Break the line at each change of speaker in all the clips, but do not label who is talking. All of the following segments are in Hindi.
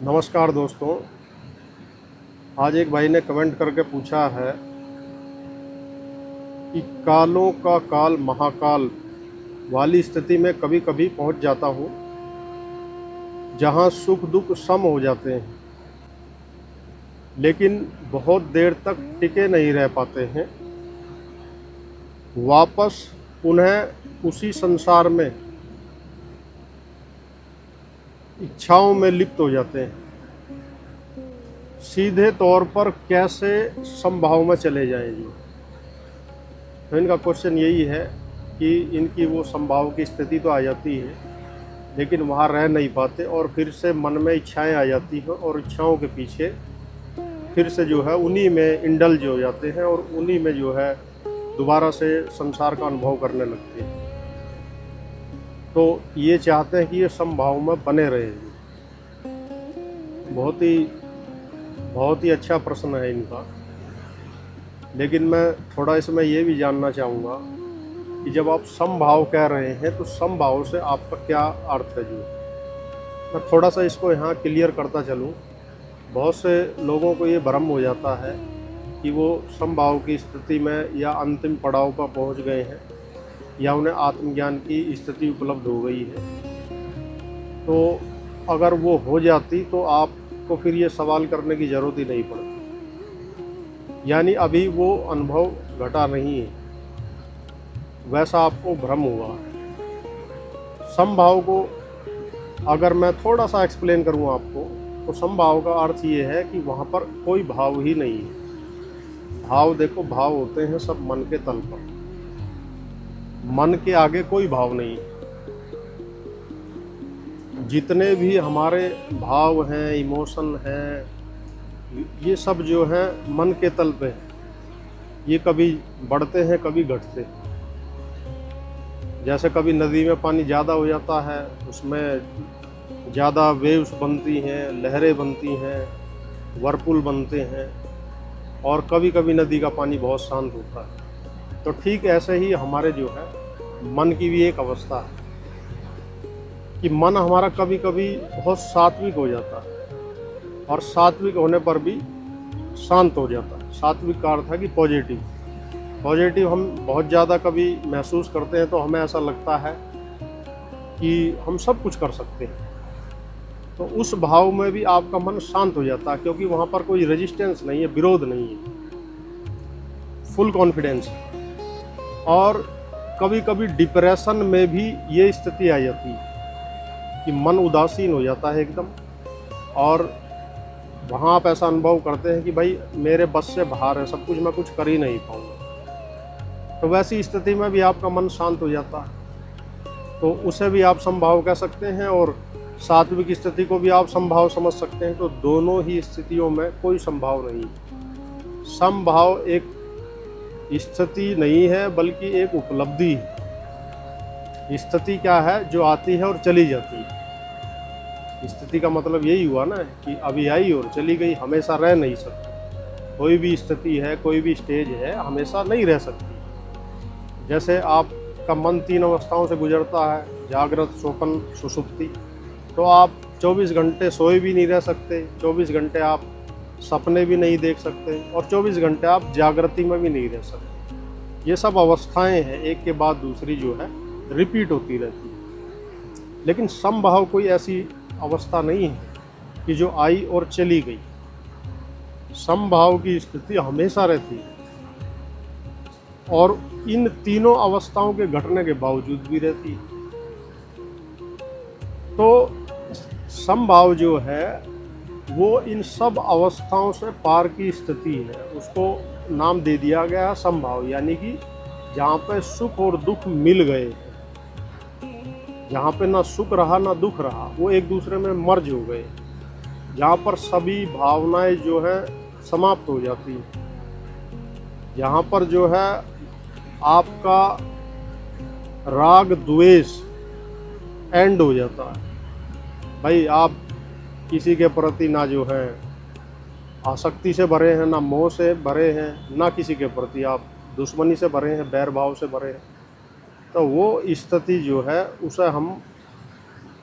नमस्कार दोस्तों। आज एक भाई ने कमेंट करके पूछा है कि कालों का काल महाकाल वाली स्थिति में कभी कभी पहुंच जाता हूं, जहां सुख दुख सम हो जाते हैं, लेकिन बहुत देर तक टिके नहीं रह पाते हैं। वापस पुनः उसी संसार में इच्छाओं में लिप्त हो जाते हैं। सीधे तौर पर कैसे समभाव में चले जाएंगे? तो इनका क्वेश्चन यही है कि इनकी वो समभाव की स्थिति तो आ जाती है, लेकिन वहाँ रह नहीं पाते और फिर से मन में इच्छाएं आ जाती हैं और इच्छाओं के पीछे फिर से जो है उन्हीं में इंडल्ज हो जाते हैं और उन्हीं में जो है दोबारा से संसार का अनुभव करने लगते हैं। तो ये चाहते हैं कि ये समभाव में बने रहे। बहुत ही अच्छा प्रश्न है इनका, लेकिन मैं थोड़ा इसमें ये भी जानना चाहूँगा कि जब आप समभाव कह रहे हैं तो समभाव से आपका क्या अर्थ है? जो मैं थोड़ा सा इसको यहाँ क्लियर करता चलूँ। बहुत से लोगों को ये भ्रम हो जाता है कि वो समभाव की स्थिति में या अंतिम पड़ाव पर पहुँच गए हैं या उन्हें आत्मज्ञान की स्थिति उपलब्ध हो गई है। तो अगर वो हो जाती तो आपको फिर ये सवाल करने की ज़रूरत ही नहीं पड़ती, यानी अभी वो अनुभव घटा नहीं है, वैसा आपको भ्रम हुआ। समभाव को अगर मैं थोड़ा सा एक्सप्लेन करूँ आपको, तो समभाव का अर्थ ये है कि वहाँ पर कोई भाव ही नहीं है। भाव देखो, भाव होते हैं सब मन के तल पर, मन के आगे कोई भाव नहीं है। जितने भी हमारे भाव हैं, इमोशन हैं, ये सब जो है मन के तल पे है। ये कभी बढ़ते हैं, कभी घटते हैं। जैसे कभी नदी में पानी ज़्यादा हो जाता है, उसमें ज़्यादा वेव्स बनती हैं, लहरें बनती हैं, व्हर्लपूल बनते हैं, और कभी कभी नदी का पानी बहुत शांत होता है। तो ठीक ऐसे ही हमारे जो है मन की भी एक अवस्था है कि मन हमारा कभी कभी बहुत सात्विक हो जाता है और सात्विक होने पर भी शांत हो जाता है। सात्विक का अर्थ है कि पॉजिटिव हम बहुत ज़्यादा कभी महसूस करते हैं तो हमें ऐसा लगता है कि हम सब कुछ कर सकते हैं। तो उस भाव में भी आपका मन शांत हो जाता है, क्योंकि वहाँ पर कोई रेजिस्टेंस नहीं है, विरोध नहीं है, फुल कॉन्फिडेंस है। और कभी कभी डिप्रेशन में भी ये स्थिति आ जाती है कि मन उदासीन हो जाता है एकदम, और वहाँ आप ऐसा अनुभव करते हैं कि भाई मेरे बस से बाहर है सब कुछ, मैं कुछ कर ही नहीं पाऊँगा। तो वैसी स्थिति में भी आपका मन शांत हो जाता है, तो उसे भी आप समभाव कह सकते हैं और सात्विक स्थिति को भी आप समभाव समझ सकते हैं। तो दोनों ही स्थितियों में कोई समभाव नहीं। समभाव एक स्थिति नहीं है, बल्कि एक उपलब्धि है। स्थिति क्या है? जो आती है और चली जाती है। स्थिति का मतलब यही हुआ ना कि अभी आई और चली गई, हमेशा रह नहीं सकती। कोई भी स्थिति है, कोई भी स्टेज है, हमेशा नहीं रह सकती। जैसे आपका मन 3 अवस्थाओं से गुजरता है, जागृत, स्वप्न, सुषुप्ति। तो आप 24 घंटे सोए भी नहीं रह सकते, 24 घंटे आप सपने भी नहीं देख सकते, और 24 घंटे आप जागृति में भी नहीं रह सकते। ये सब अवस्थाएं हैं, एक के बाद दूसरी जो है रिपीट होती रहती है। लेकिन समभाव कोई ऐसी अवस्था नहीं है कि जो आई और चली गई। समभाव की स्थिति हमेशा रहती है, और इन तीनों अवस्थाओं के घटने के बावजूद भी रहती है। तो समभाव जो है वो इन सब अवस्थाओं से पार की स्थिति है। उसको नाम दे दिया गया है समभाव, यानी कि जहाँ पे सुख और दुख मिल गए, जहाँ पे ना सुख रहा ना दुख रहा, वो एक दूसरे में मर्ज हो गए, जहाँ पर सभी भावनाएं जो है समाप्त हो जाती हैं, जहाँ पर जो है आपका राग द्वेष एंड हो जाता है। भाई आप किसी के प्रति ना जो है आसक्ति से भरे हैं, ना मोह से भरे हैं, ना किसी के प्रति आप दुश्मनी से भरे हैं, बैर भाव से भरे हैं। तो वो स्थिति जो है उसे हम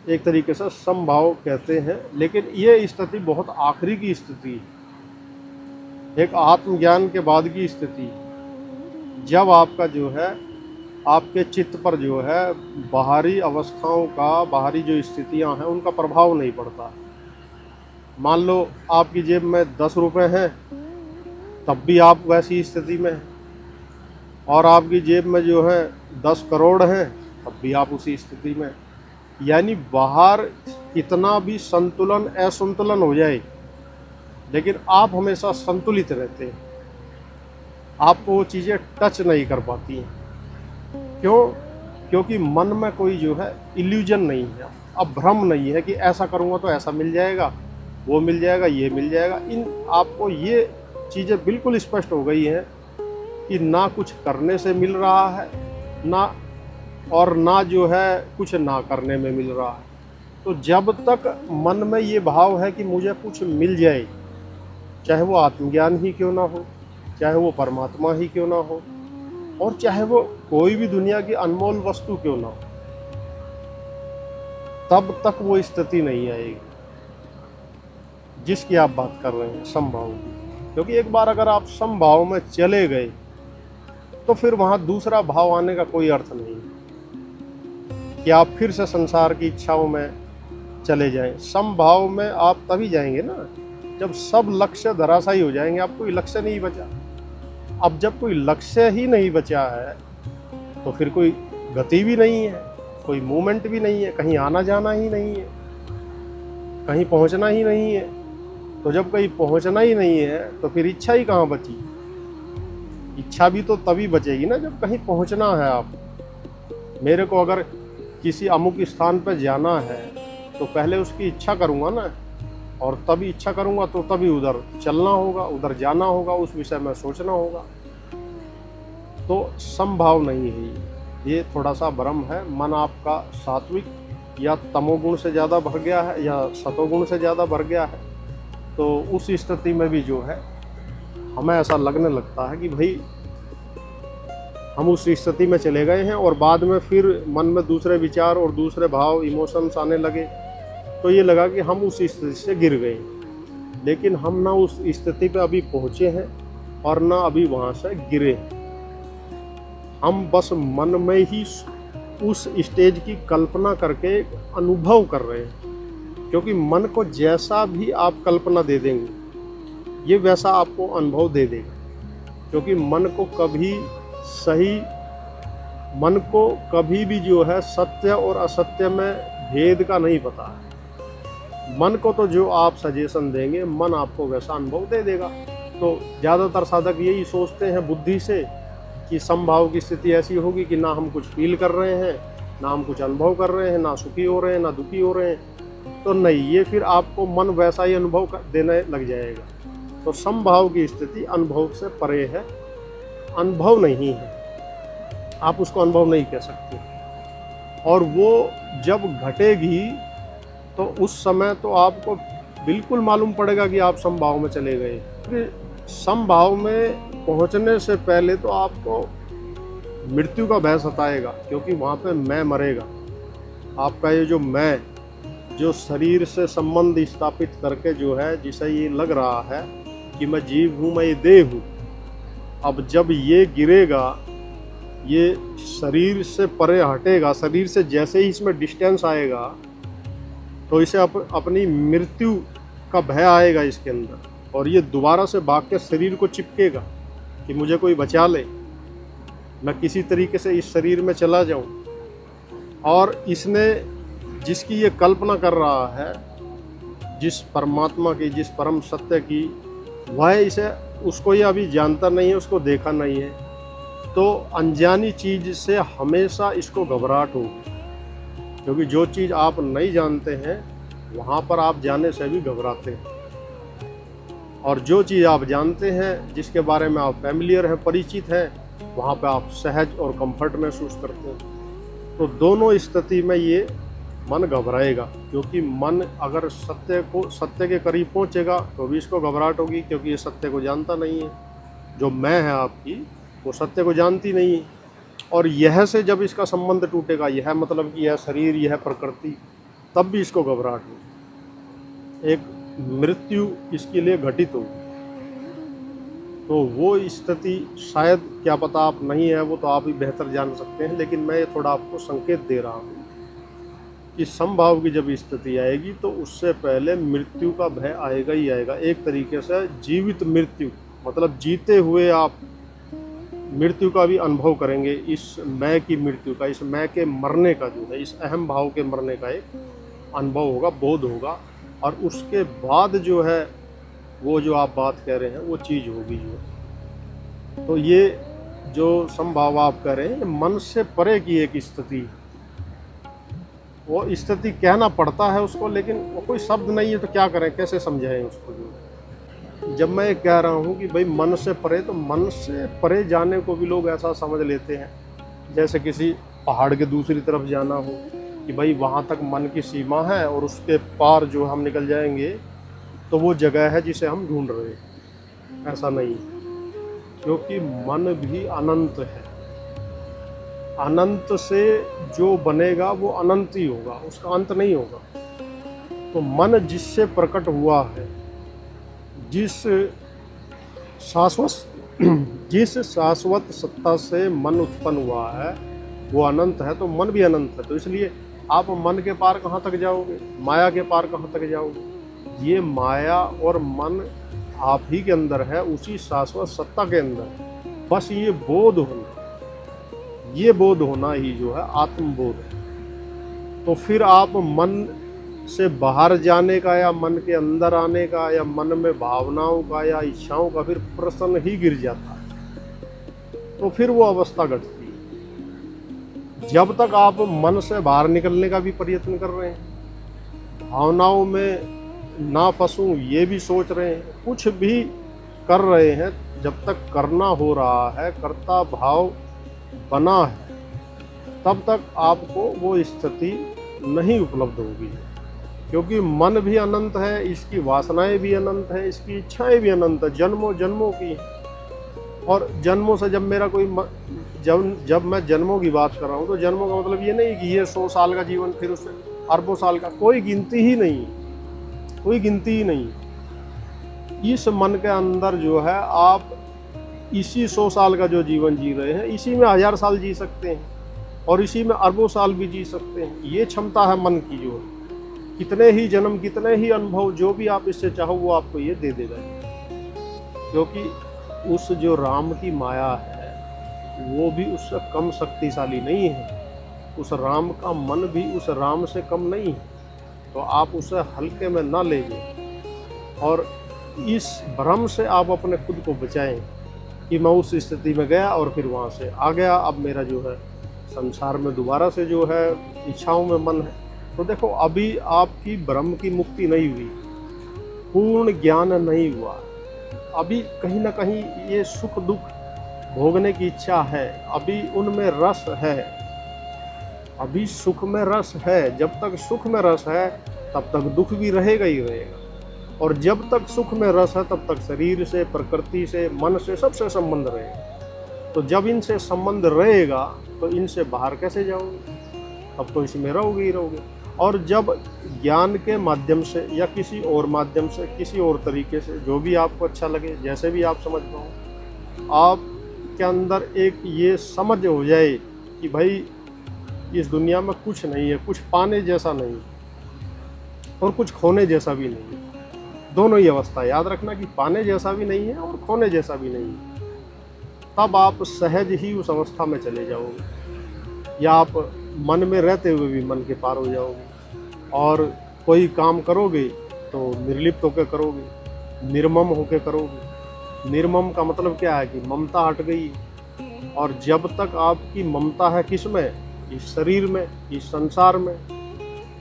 एक तरीके से समभाव कहते हैं। लेकिन ये स्थिति बहुत आखिरी की स्थिति है, एक आत्मज्ञान के बाद की स्थिति, जब आपका जो है आपके चित्त पर जो है बाहरी अवस्थाओं का, बाहरी जो स्थितियां हैं उनका प्रभाव नहीं पड़ता। मान लो आपकी जेब में 10 रुपये हैं, तब भी आप वैसी स्थिति में हैं, और आपकी जेब में जो है 10 करोड़ हैं, तब भी आप उसी स्थिति में। यानी बाहर कितना भी संतुलन असंतुलन हो जाए, लेकिन आप हमेशा संतुलित रहते हैं, आपको वो चीज़ें टच नहीं कर पाती हैं। क्यों? क्योंकि मन में कोई जो है इल्यूजन नहीं है, अब भ्रम नहीं है कि ऐसा करूँगा तो ऐसा मिल जाएगा, वो मिल जाएगा, ये मिल जाएगा। इन आपको ये चीज़ें बिल्कुल स्पष्ट हो गई हैं कि ना कुछ करने से मिल रहा है, ना जो है कुछ ना करने में मिल रहा है। तो जब तक मन में ये भाव है कि मुझे कुछ मिल जाए, चाहे वो आत्मज्ञान ही क्यों ना हो, चाहे वो परमात्मा ही क्यों ना हो, और चाहे वो कोई भी दुनिया की अनमोल वस्तु क्यों ना हो, तब तक वो स्थिति नहीं आएगी जिसकी आप बात कर रहे हैं, समभाव की। क्योंकि एक बार अगर आप समभाव में चले गए तो फिर वहाँ दूसरा भाव आने का कोई अर्थ नहीं कि आप फिर से संसार की इच्छाओं में चले जाएं। समभाव में आप तभी जाएंगे ना जब सब लक्ष्य धराशायी हो जाएंगे, आप कोई लक्ष्य नहीं बचा। अब जब कोई लक्ष्य ही नहीं बचा है तो फिर कोई गति भी नहीं है, कोई मूवमेंट भी नहीं है, कहीं आना जाना ही नहीं है, कहीं पहुंचना ही नहीं है। तो जब कहीं पहुंचना ही नहीं है तो फिर इच्छा ही कहाँ बची? इच्छा भी तो तभी बचेगी ना जब कहीं पहुंचना है। आप मेरे को अगर किसी अमुक स्थान पर जाना है तो पहले उसकी इच्छा करूँगा ना, और तभी इच्छा करूँगा तो तभी उधर चलना होगा, उधर जाना होगा, उस विषय में सोचना होगा। तो समभाव नहीं है, ये थोड़ा सा भ्रम है। मन आपका सात्विक या तमोगुण से ज़्यादा भर गया है या सतोगुण से ज़्यादा भर गया है, तो उस स्थिति में भी जो है हमें ऐसा लगने लगता है कि भाई हम उस स्थिति में चले गए हैं, और बाद में फिर मन में दूसरे विचार और दूसरे भाव, इमोशंस आने लगे, तो ये लगा कि हम उस स्थिति से गिर गए। लेकिन हम ना उस स्थिति पे अभी पहुँचे हैं और ना अभी वहाँ से गिरे। हम बस मन में ही उस स्टेज की कल्पना करके अनुभव कर रहे हैं, क्योंकि मन को जैसा भी आप कल्पना दे देंगे ये वैसा आपको अनुभव दे देगा। क्योंकि मन को कभी भी जो है सत्य और असत्य में भेद का नहीं पता है। मन को तो जो आप सजेशन देंगे मन आपको वैसा अनुभव दे देगा। तो ज़्यादातर साधक यही सोचते हैं बुद्धि से कि समभाव की स्थिति ऐसी होगी कि ना हम कुछ फील कर रहे हैं, ना हम कुछ अनुभव कर रहे हैं, ना सुखी हो रहे हैं, ना दुखी हो रहे हैं। तो नहीं, ये फिर आपको मन वैसा ही अनुभव देने लग जाएगा। तो समभाव की स्थिति अनुभव से परे है, अनुभव नहीं है, आप उसको अनुभव नहीं कह सकते। और वो जब घटेगी तो उस समय तो आपको बिल्कुल मालूम पड़ेगा कि आप समभाव में चले गए। फिर समभाव में पहुंचने से पहले तो आपको मृत्यु का भय सताएगा, क्योंकि वहाँ पे मैं मरेगा। आपका ये जो मैं, जो शरीर से संबंध स्थापित करके जो है, जिसे ये लग रहा है कि मैं जीव हूँ, मैं ये देह हूँ, अब जब ये गिरेगा, ये शरीर से परे हटेगा, शरीर से जैसे ही इसमें डिस्टेंस आएगा तो इसे अपनी मृत्यु का भय आएगा इसके अंदर, और ये दोबारा से भाग के शरीर को चिपकेगा कि मुझे कोई बचा ले, मैं किसी तरीके से इस शरीर में चला जाऊं। और इसने जिसकी ये कल्पना कर रहा है, जिस परमात्मा की, जिस परम सत्य की, वह उसको ये अभी जानता नहीं है, उसको देखा नहीं है। तो अनजानी चीज़ से हमेशा इसको घबराहट होगी, क्योंकि जो चीज़ आप नहीं जानते हैं वहाँ पर आप जाने से भी घबराते हैं, और जो चीज़ आप जानते हैं, जिसके बारे में आप फैमिलियर हैं, परिचित हैं, वहाँ पे आप सहज और कंफर्ट महसूस करते हैं। तो दोनों स्थिति में ये मन घबराएगा, क्योंकि मन अगर सत्य के करीब पहुँचेगा तो भी इसको घबराहट होगी, क्योंकि ये सत्य को जानता नहीं है। जो मैं है आपकी, वो सत्य को जानती नहीं है। और यह से जब इसका संबंध टूटेगा, यह मतलब कि यह शरीर, यह प्रकृति, तब भी इसको घबराहट हुई, एक मृत्यु इसके लिए घटित हो। तो वो स्थिति शायद, क्या पता आप नहीं है, वो तो आप ही बेहतर जान सकते हैं, लेकिन मैं थोड़ा आपको संकेत दे रहा हूँ कि समभाव की जब स्थिति आएगी तो उससे पहले मृत्यु का भय आएगा ही आएगा। एक तरीके से जीवित मृत्यु, मतलब जीते हुए आप मृत्यु का भी अनुभव करेंगे, इस मैं की मृत्यु का, इस मैं के मरने का जो है, इस अहम भाव के मरने का एक अनुभव होगा, बोध होगा। और उसके बाद जो है वो जो आप बात कह रहे हैं वो चीज़ होगी जो। तो ये जो संभाव आप कह रहे हैं, मन से परे की एक स्थिति, वो स्थिति कहना पड़ता है उसको, लेकिन वो कोई शब्द नहीं है, तो क्या करें, कैसे समझाएं उसको। जो जब मैं कह रहा हूँ कि भाई मन से परे, तो मन से परे जाने को भी लोग ऐसा समझ लेते हैं जैसे किसी पहाड़ के दूसरी तरफ जाना हो, कि भाई वहाँ तक मन की सीमा है और उसके पार जो हम निकल जाएंगे तो वो जगह है जिसे हम ढूंढ रहे हैं। ऐसा नहीं, क्योंकि मन भी अनंत है। अनंत से जो बनेगा वो अनंत ही होगा, उसका अंत नहीं होगा। तो मन जिससे प्रकट हुआ है, जिस शाश्वत सत्ता से मन उत्पन्न हुआ है, वो अनंत है, तो मन भी अनंत है। तो इसलिए आप मन के पार कहाँ तक जाओगे, माया के पार कहाँ तक जाओगे। ये माया और मन आप ही के अंदर है, उसी शाश्वत सत्ता के अंदर। बस ये बोध होना ही जो है आत्मबोध है। तो फिर आप मन से बाहर जाने का या मन के अंदर आने का या मन में भावनाओं का या इच्छाओं का फिर प्रश्न ही गिर जाता है। तो फिर वो अवस्था घटती है। जब तक आप मन से बाहर निकलने का भी प्रयत्न कर रहे हैं, भावनाओं में ना फंसूं ये भी सोच रहे हैं, कुछ भी कर रहे हैं, जब तक करना हो रहा है, कर्ता भाव बना है, तब तक आपको वो स्थिति नहीं उपलब्ध होगी। क्योंकि मन भी अनंत है, इसकी वासनाएं भी अनंत है, इसकी इच्छाएं भी अनंत है, जन्मों जन्मों की। और जन्मों से जब मेरा कोई जब मैं जन्मों की बात कर रहा हूँ, तो जन्मों का मतलब ये नहीं कि ये 100 साल का जीवन, फिर उससे अरबों साल का, कोई गिनती ही नहीं, कोई गिनती ही नहीं। इस मन के अंदर जो है आप इसी 100 साल का जो जीवन जी रहे हैं, इसी में 1000 साल जी सकते हैं और इसी में अरबों साल भी जी सकते हैं। ये क्षमता है मन की, जो कितने ही जन्म, कितने ही अनुभव, जो भी आप इससे चाहो वो आपको ये दे देगा। क्योंकि उस जो राम की माया है वो भी उससे कम शक्तिशाली नहीं है, उस राम का मन भी उस राम से कम नहीं है। तो आप उसे हल्के में ना लीजिए और इस भ्रम से आप अपने खुद को बचाएं कि मैं उस स्थिति में गया और फिर वहाँ से आ गया, अब मेरा जो है संसार में दोबारा से जो है इच्छाओं में मन है। तो देखो, अभी आपकी भ्रम की मुक्ति नहीं हुई, पूर्ण ज्ञान नहीं हुआ, अभी कहीं ना कहीं ये सुख दुख भोगने की इच्छा है, अभी उनमें रस है, अभी सुख में रस है। जब तक सुख में रस है तब तक दुख भी रहेगा ही रहेगा, और जब तक सुख में रस है तब तक शरीर से, प्रकृति से, मन से, सबसे संबंध रहेगा। तो जब इनसे संबंध रहेगा तो इनसे बाहर कैसे जाओगे, अब तो इसमें रहोगे ही रहोगे। और जब ज्ञान के माध्यम से या किसी और माध्यम से, किसी और तरीके से, जो भी आपको अच्छा लगे, जैसे भी आप समझ पाओ, आपके अंदर एक ये समझ हो जाए कि भाई इस दुनिया में कुछ नहीं है, कुछ पाने जैसा नहीं और कुछ खोने जैसा भी नहीं है। दोनों ही अवस्था याद रखना कि पाने जैसा भी नहीं है और खोने जैसा भी नहीं है। तब आप सहज ही उस अवस्था में चले जाओगे, या आप मन में रहते हुए भी मन के पार हो जाओगे। और कोई काम करोगे तो निर्लिप्त होकर करोगे, निर्मम होकर करोगे। निर्मम का मतलब क्या है कि ममता हट गई। और जब तक आपकी ममता है किस में, इस शरीर में, इस संसार में,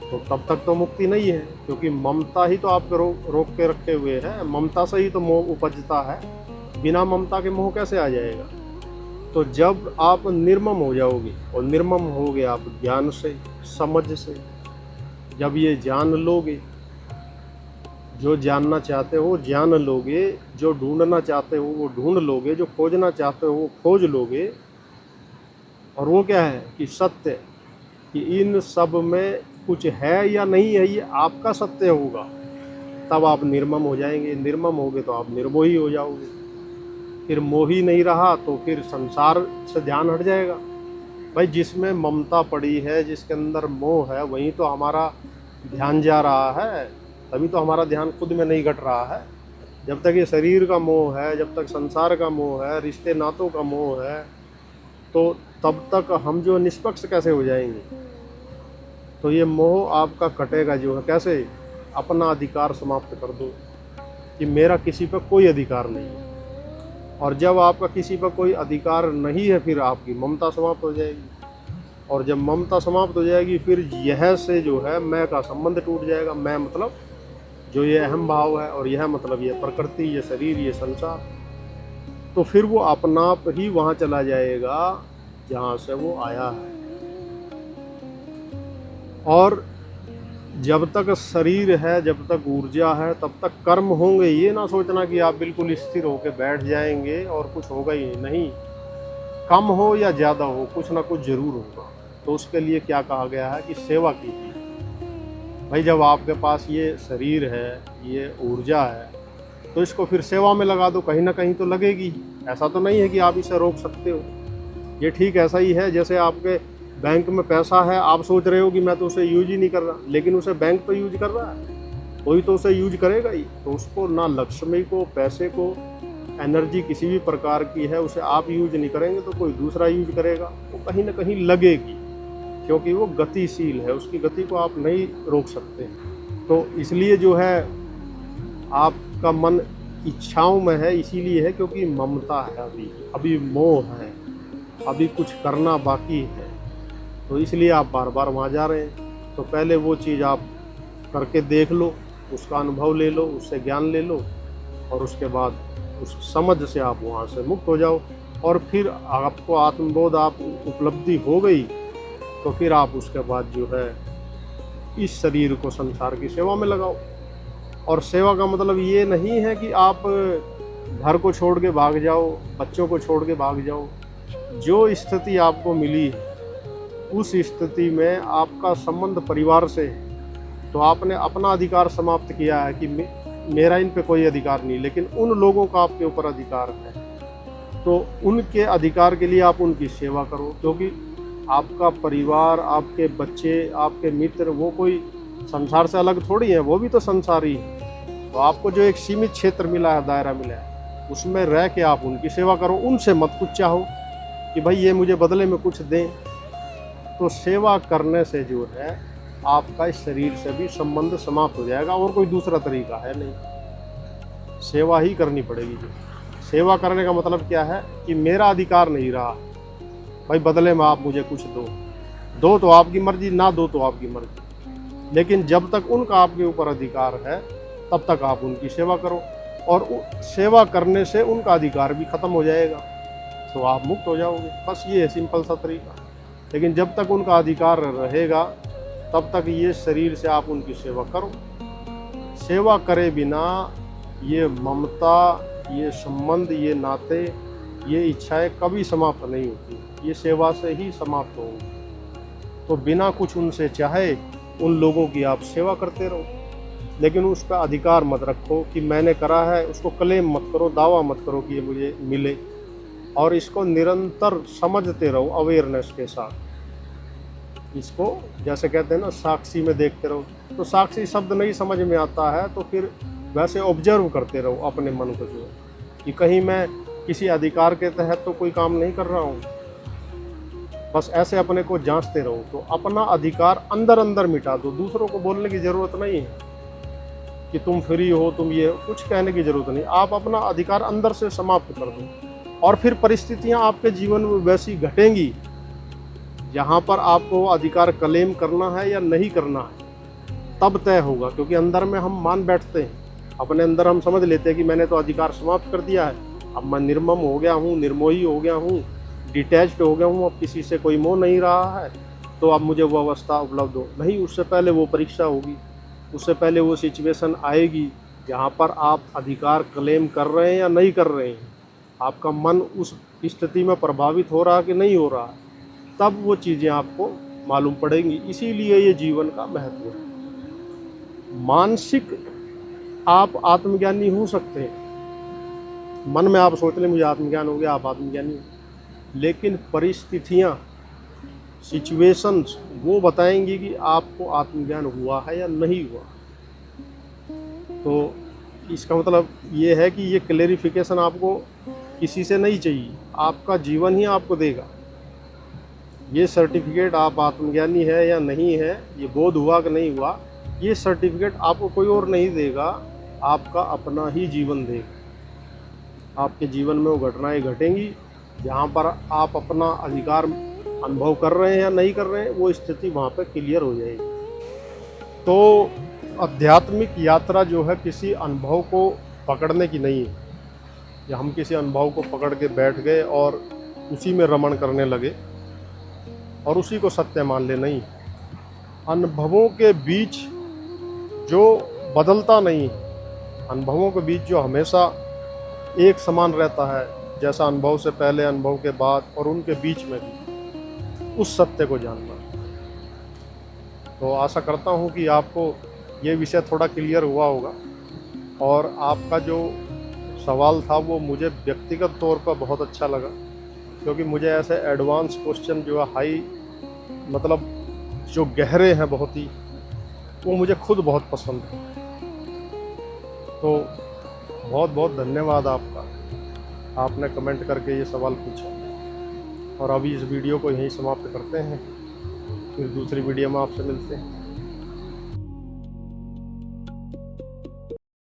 तो तब तक तो मुक्ति नहीं है। क्योंकि ममता ही तो आपको रोक के रखे हुए है, ममता से ही तो मोह उपजता है, बिना ममता के मोह कैसे आ जाएगा। तो जब आप निर्मम हो जाओगे, और निर्मम होगे आप ज्ञान से, समझ से, जब ये जान लोगे, जो जानना चाहते हो जान लोगे, जो ढूंढना चाहते हो वो ढूंढ लोगे, जो खोजना चाहते हो वो खोज लोगे। और वो क्या है कि सत्य, कि इन सब में कुछ है या नहीं है ये आपका सत्य होगा, तब आप निर्मम हो जाएंगे। निर्मम होगे तो आप निर्मोही हो जाओगे। फिर मोही नहीं रहा तो फिर संसार से ध्यान हट जाएगा। भाई जिसमें ममता पड़ी है, जिसके अंदर मोह है, वहीं तो हमारा ध्यान जा रहा है, तभी तो हमारा ध्यान खुद में नहीं घट रहा है। जब तक ये शरीर का मोह है, जब तक संसार का मोह है, रिश्ते नातों का मोह है, तो तब तक हम जो निष्पक्ष कैसे हो जाएंगे। तो ये मोह आपका कटेगा जो है कैसे, अपना अधिकार समाप्त कर दो कि मेरा किसी पर कोई अधिकार नहीं है। और जब आपका किसी पर कोई अधिकार नहीं है, फिर आपकी ममता समाप्त हो जाएगी। और जब ममता समाप्त हो जाएगी, फिर यह से जो है मैं का संबंध टूट जाएगा। मैं मतलब जो ये अहम भाव है, और यह मतलब ये प्रकृति, ये शरीर, ये संसार। तो फिर वो अपना आप ही वहाँ चला जाएगा जहाँ से वो आया है। और जब तक शरीर है, जब तक ऊर्जा है, तब तक कर्म होंगे। ये ना सोचना कि आप बिल्कुल स्थिर होकर बैठ जाएंगे और कुछ होगा ही नहीं। कम हो या ज़्यादा हो, कुछ ना कुछ जरूर होगा। तो उसके लिए क्या कहा गया है कि सेवा कीजिए। भाई जब आपके पास ये शरीर है, ये ऊर्जा है, तो इसको फिर सेवा में लगा दो, कहीं ना कहीं तो लगेगी। ऐसा तो नहीं है कि आप इसे रोक सकते हो। ये ठीक ऐसा ही है जैसे आपके बैंक में पैसा है, आप सोच रहे हो कि मैं तो उसे यूज ही नहीं कर रहा, लेकिन उसे बैंक तो यूज कर रहा है, कोई तो उसे यूज करेगा ही। तो उसको ना लक्ष्मी को, पैसे को, एनर्जी किसी भी प्रकार की है, उसे आप यूज नहीं करेंगे तो कोई दूसरा यूज करेगा। वो कहीं ना कहीं लगेगी, क्योंकि वो गतिशील है, उसकी गति को आप नहीं रोक सकते। तो इसलिए जो है आपका मन इच्छाओं में है, इसीलिए है क्योंकि ममता है, अभी मोह है, अभी कुछ करना बाकी है। तो इसलिए आप बार बार वहाँ जा रहे हैं। तो पहले वो चीज़ आप करके देख लो, उसका अनुभव ले लो, उससे ज्ञान ले लो, और उसके बाद उस समझ से आप वहाँ से मुक्त हो जाओ। और फिर आपको आत्मबोध आप उपलब्धि हो गई, तो फिर आप उसके बाद जो है इस शरीर को संसार की सेवा में लगाओ। और सेवा का मतलब ये नहीं है कि आप घर को छोड़ के भाग जाओ, बच्चों को छोड़ के भाग जाओ। जो स्थिति आपको मिली है, उस स्थिति में आपका संबंध परिवार से है, तो आपने अपना अधिकार समाप्त किया है कि मेरा इन पे कोई अधिकार नहीं, लेकिन उन लोगों का आपके ऊपर अधिकार है। तो उनके अधिकार के लिए आप उनकी सेवा करो, क्योंकि आपका परिवार, आपके बच्चे, आपके मित्र, वो कोई संसार से अलग थोड़ी हैं, वो भी तो संसारी हैं। तो आपको जो एक सीमित क्षेत्र मिला है, दायरा मिला है, उसमें रह के आप उनकी सेवा करो। उनसे मत कुछ चाहो कि भाई ये मुझे बदले में कुछ दें। तो सेवा करने से जो है आपका इस शरीर से भी संबंध समाप्त हो जाएगा, और कोई दूसरा तरीका है नहीं। सेवा ही करनी पड़ेगी। जो सेवा करने का मतलब क्या है कि मेरा अधिकार नहीं रहा, भाई बदले में आप मुझे कुछ दो तो आपकी मर्जी, ना दो तो आपकी मर्जी, लेकिन जब तक उनका आपके ऊपर अधिकार है तब तक आप उनकी सेवा करो। और सेवा करने से उनका अधिकार भी खत्म हो जाएगा, तो आप मुक्त हो जाओगे। बस ये है सिंपल सा तरीका। लेकिन जब तक उनका अधिकार रहेगा, तब तक ये शरीर से आप उनकी सेवा करो। सेवा करे बिना ये ममता, ये संबंध, ये नाते, ये इच्छाएं कभी समाप्त नहीं होती। ये सेवा से ही समाप्त होंगी। तो बिना कुछ उनसे चाहे उन लोगों की आप सेवा करते रहो, लेकिन उस पर अधिकार मत रखो कि मैंने करा है। उसको क्लेम मत करो, दावा मत करो कि ये मुझे मिले। और इसको निरंतर समझते रहो अवेयरनेस के साथ। इसको जैसे कहते हैं ना, साक्षी में देखते रहो। तो साक्षी शब्द नहीं समझ में आता है तो फिर वैसे ऑब्जर्व करते रहो अपने मन को, जो कि कहीं मैं किसी अधिकार के तहत तो कोई काम नहीं कर रहा हूँ। बस ऐसे अपने को जांचते रहो। तो अपना अधिकार अंदर अंदर मिटा दो। दूसरों को बोलने की ज़रूरत नहीं है कि तुम फ्री हो, तुम ये, कुछ कहने की ज़रूरत नहीं। आप अपना अधिकार अंदर से समाप्त कर दो, और फिर परिस्थितियां आपके जीवन में वैसी घटेंगी जहां पर आपको अधिकार क्लेम करना है या नहीं करना है, तब तय होगा। क्योंकि अंदर में हम मान बैठते हैं, अपने अंदर हम समझ लेते हैं कि मैंने तो अधिकार समाप्त कर दिया है, अब मैं निर्मम हो गया हूँ, निर्मोही हो गया हूँ, डिटैच्ड हो गया हूँ, अब किसी से कोई मोह नहीं रहा है, तो अब मुझे वो अवस्था उपलब्ध हो। नहीं, उससे पहले वो परीक्षा होगी, उससे पहले वो सिचुएशन आएगी जहाँ पर आप अधिकार क्लेम कर रहे हैं या नहीं कर रहे हैं, आपका मन उस स्थिति में प्रभावित हो रहा कि नहीं हो रहा, तब वो चीज़ें आपको मालूम पड़ेंगी। इसीलिए ये जीवन का महत्व है। मानसिक आप आत्मज्ञानी हो सकते हैं, मन में आप सोच लें मुझे आत्मज्ञान हो गया, आप आत्मज्ञानी हो, लेकिन परिस्थितियाँ, सिचुएशंस वो बताएंगी कि आपको आत्मज्ञान हुआ है या नहीं हुआ। तो इसका मतलब ये है कि ये क्लेरिफिकेशन आपको किसी से नहीं चाहिए, आपका जीवन ही आपको देगा। ये सर्टिफिकेट आप आत्मज्ञानी है या नहीं है, ये बोध हुआ कि नहीं हुआ, ये सर्टिफिकेट आपको कोई और नहीं देगा, आपका अपना ही जीवन देगा। आपके जीवन में वो घटनाएं घटेंगी जहाँ पर आप अपना अधिकार अनुभव कर रहे हैं या नहीं कर रहे हैं, वो स्थिति वहाँ पे क्लियर हो जाएगी। तो आध्यात्मिक यात्रा जो है किसी अनुभव को पकड़ने की नहीं है, या हम किसी अनुभव को पकड़ के बैठ गए और उसी में रमण करने लगे और उसी को सत्य मान ले, नहीं। अनुभवों के बीच जो बदलता नहीं, अनुभवों के बीच जो हमेशा एक समान रहता है, जैसा अनुभव से पहले, अनुभव के बाद और उनके बीच में भी, उस सत्य को जानना। तो आशा करता हूँ कि आपको ये विषय थोड़ा क्लियर हुआ होगा, और आपका जो सवाल था वो मुझे व्यक्तिगत तौर पर बहुत अच्छा लगा, क्योंकि मुझे ऐसे एडवांस क्वेश्चन जो है हाई, मतलब जो गहरे हैं बहुत ही, वो मुझे खुद बहुत पसंद है। तो बहुत बहुत धन्यवाद आपका, आपने कमेंट करके ये सवाल पूछा। और अभी इस वीडियो को यहीं समाप्त करते हैं, फिर दूसरी वीडियो में आपसे मिलते हैं।